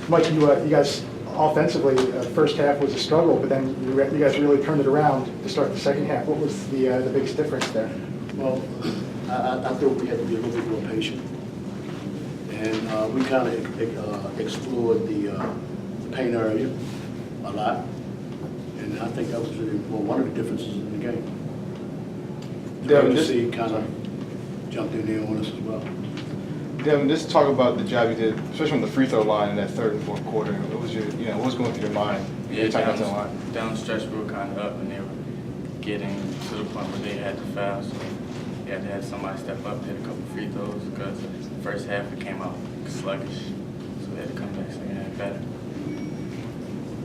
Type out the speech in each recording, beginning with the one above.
Mike, you guys offensively, first half was a struggle, but then you guys really turned it around to start the second half. What was the biggest difference there? Well, I thought we had to be a little bit more patient. And we kind of explored the paint area a lot. And I think that was really, well, one of the differences in the game. Devin, The kind of jumped in there on us as well. Devin, just talk about the job you did, especially on the free throw line in that third and fourth quarter. What was your, what was going through your mind? Yeah, Down the line. Down the stretch we were kind of up, and they were getting to the point where they had to foul, so they had to have somebody step up, hit a couple free throws, because the first half it came out sluggish, so they had to come back second half better.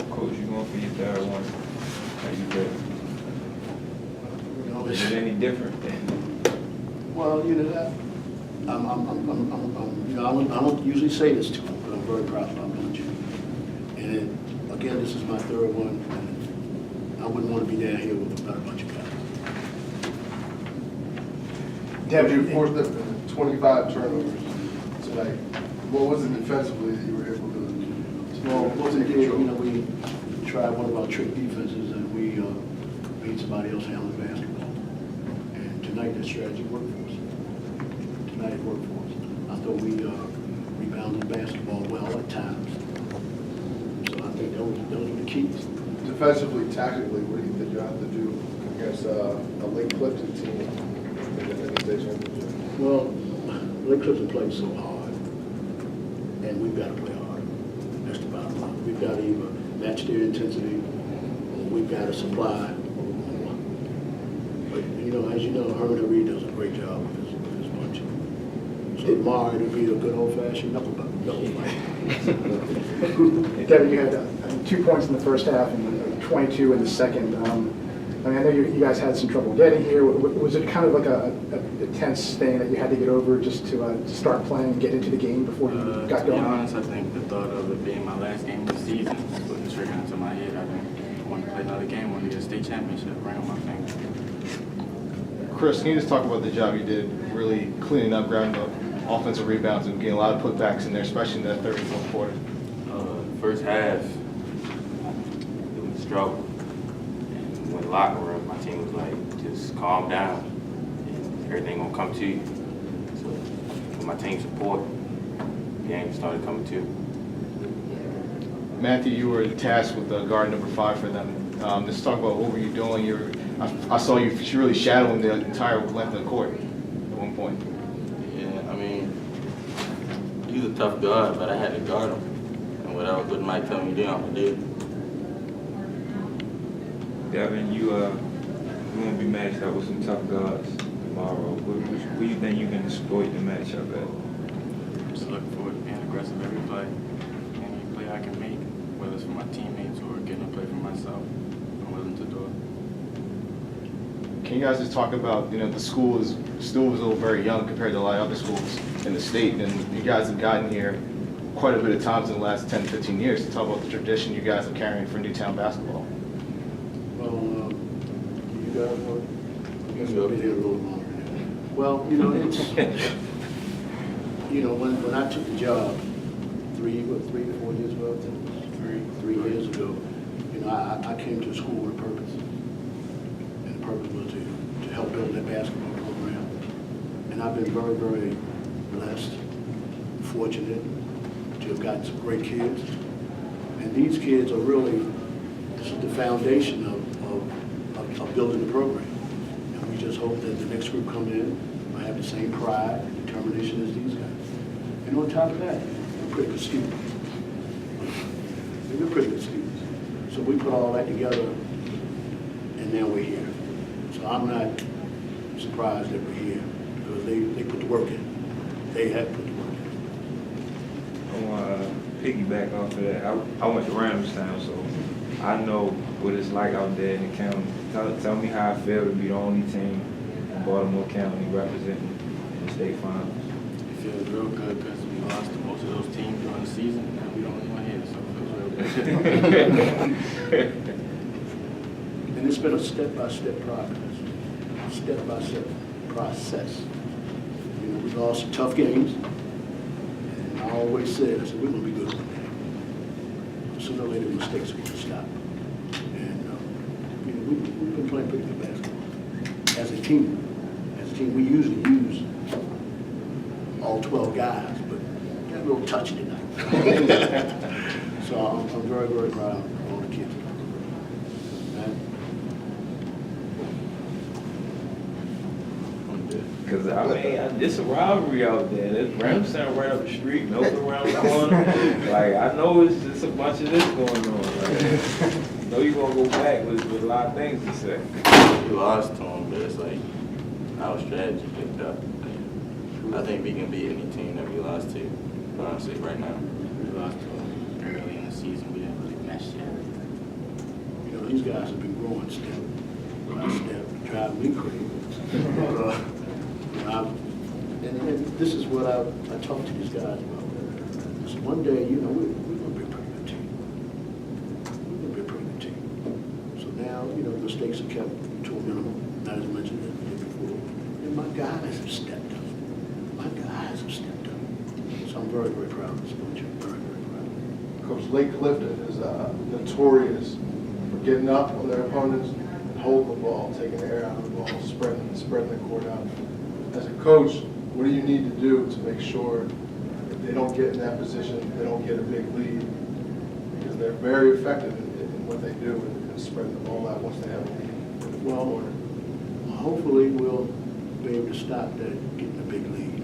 Coach, you going for your third one? How you feel? Is it any different? Well, that. I don't usually say this to them, but I'm very proud of our bunch. And again, this is my third one, and I wouldn't want to be down here with a better bunch of guys. Devin, you forced them 25 turnovers tonight. What was it defensively that you were able to? Well, wasn't it, we tried one of our trick defenses, and we made somebody else handle the basketball. And tonight, that strategy worked for us. Tonight it worked for us. I thought we rebounded the basketball well at times. So I think those were the keys. Defensively, tactically, what do you think you have to do against a Lake Clifton team in the state championship? Well, Lake Clifton plays so hard, and we've got to play hard. That's the bottom line. We've got to either match their intensity, or we've got to supply more. But as you know, Herman Reed does a great job with his bunch. So tomorrow it'll be a good old-fashioned knuckle fight. Devin, you had 2 points in the first half and 22 in the second. I know you guys had some trouble getting here. Was it kind of like a tense thing that you had to get over just to start playing and get into the game before you got going? To be honest, I think the thought of it being my last game of the season put the trigger into my head. I didn't want to play another game, I wanted to get a state championship ring on my finger. Chris, can you just talk about the job you did really cleaning up, grounding up offensive rebounds and getting a lot of putbacks in there, especially in that third and fourth quarter? First half, it was a struggle. And when the locker room, my team was like, just calm down and everything gonna come to you. So with my team support, the game started coming to. Matthew, you were tasked with guard number 5 for them. Just talk about what were you doing. I saw you really shadowing the entire length of the court at one point. Yeah, I mean, he's a tough guard, but I had to guard him. And whatever good Mike tell me to do, I'm gonna do. Devin, you going to be matched up with some tough guards tomorrow. Who you think you can exploit the matchup at? Just looking forward to being aggressive every play. Any play I can make, whether it's for my teammates or getting a play for myself, I'm willing to do it. Can you guys just talk about, the school is still very young compared to a lot of other schools in the state, and you guys have gotten here quite a bit of times in the last 10, 15 years to talk about the tradition you guys are carrying for Newtown basketball. Well, you guys want? You guys will be here a little longer. Well, it's when I took the job 3 to 4 years ago, I think it was 3 years ago, I came to the school with a purpose. And the purpose was to help build that basketball program. And I've been very, very blessed, fortunate to have gotten some great kids. And these kids are really, this is the foundation of building the program. And we just hope that the next group come in will have the same pride and determination as these guys. And on top of that, they're pretty good students. They're pretty good students. So we put all that together, and now we're here. So I'm not surprised that we're here, because they put the work in. They have put the work in. I want to piggyback off of that. I went to Ramstown, so I know what it's like out there in the county. Tell me how I feel to be the only team in Baltimore County representing in the state finals. It feels real good because we lost to most of those teams during the season, and now we don't even here, so it feels real good. And it's been a step-by-step process. We lost some tough games, and I always said, we're going to be good one day. sooner or later mistakes will stop. And, you know, we've been playing pretty good basketball. As a team, we usually use all 12 guys, but got a little touchy tonight. So I'm very, very proud of all the kids. Man. Cause I mean, it's a rivalry out there. There's Ramstown right up the street, Milton around the corner. Like, I know it's just a bunch of this going on. Like, I know you're gonna go back with a lot of things to say. We lost to them, but it's like our strategy picked up. I think we can beat any team that we lost to, honestly, right now. We lost to them early in the season. We didn't really match yet. You know, these guys have been growing step by step, driving me crazy. But, you know, and this is what I talk to these guys about. So one day, you know, we're going to be a pretty good team. We're going to be a pretty good team. So now, you know, the mistakes are kept to a minimum, not as much as they did before. And my guys have stepped up. My guys have stepped up. So I'm very, very proud of this bunch. Very, very proud. Coach Lake Clifton is notorious for getting up on their opponents and holding the ball, taking the air out of the ball, spreading the court out. As a coach, what do you need to do to make sure that they don't get in that position, they don't get a big lead? Because they're very effective in what they do and spreading the ball out once they have a lead in the fourth Well, quarter. hopefully we'll be able to stop that getting a big lead.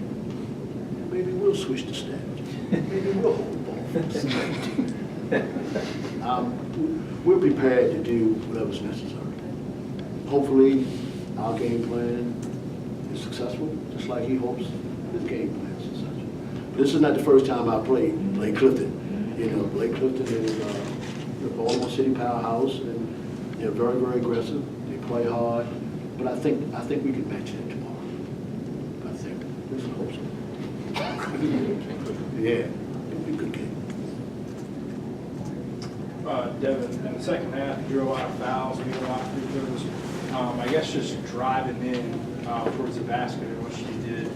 Maybe we'll switch the strategy. Maybe we'll hold the ball for the second team. We're prepared to do whatever's necessary. Hopefully our game plan is successful, just like he hopes his game plan is successful. This is not the first time I played Lake Clifton. You know, Lake Clifton is the Baltimore City powerhouse, and they're very, very aggressive. They play hard, but I think we can match that tomorrow. I think. Let's hope so. Yeah, it'll be a good game. Devin, in the second half, you drew a lot of fouls, made a lot of free throws. I guess just driving in towards the basket and what you did.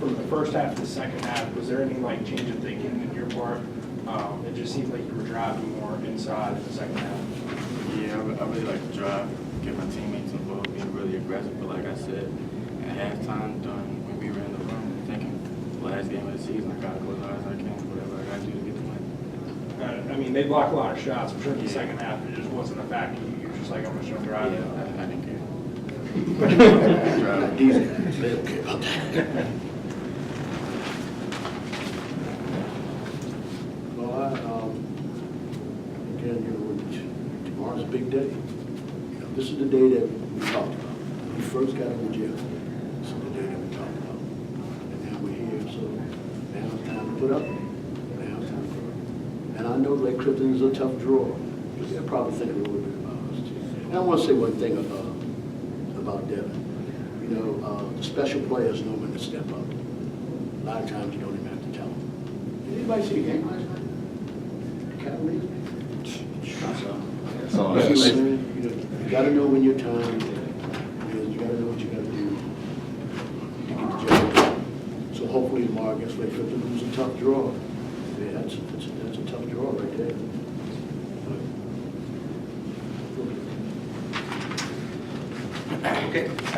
From the first half to the second half, was there any like change of thinking in your part? It just seemed like you were driving more inside in the second half. Yeah, I really like to drive, get my teammates involved, being really aggressive. But like I said, at halftime, when we were in the room, thinking last game of the season, I gotta go as hard as I can, whatever I gotta do to get the win. They blocked a lot of shots. I'm sure in the second half it just wasn't a factor. You were just like, I'm just gonna drive it. Yeah, I didn't care. Like these guys, they don't care about that. Well, again, you know, tomorrow's a big day. You know, this is the day that we talked about. When we first got in the jail, this is the day that we talked about. And now we're here, so now it's time to put up. Now it's time to put up. And I know Lake Clifton is a tough draw, but they'll probably think a little bit about us too. And I want to say one thing about Devin. You know, the special players know when to step up. A lot of times you don't even have to tell them. Did anybody see the game last night? Cavaliers? That's all You I say. you gotta know when your time is, you gotta know what you gotta do to get the job done. So hopefully tomorrow against Lake Clifton, it was a tough draw. Yeah, that's a tough draw right there. But, Okay.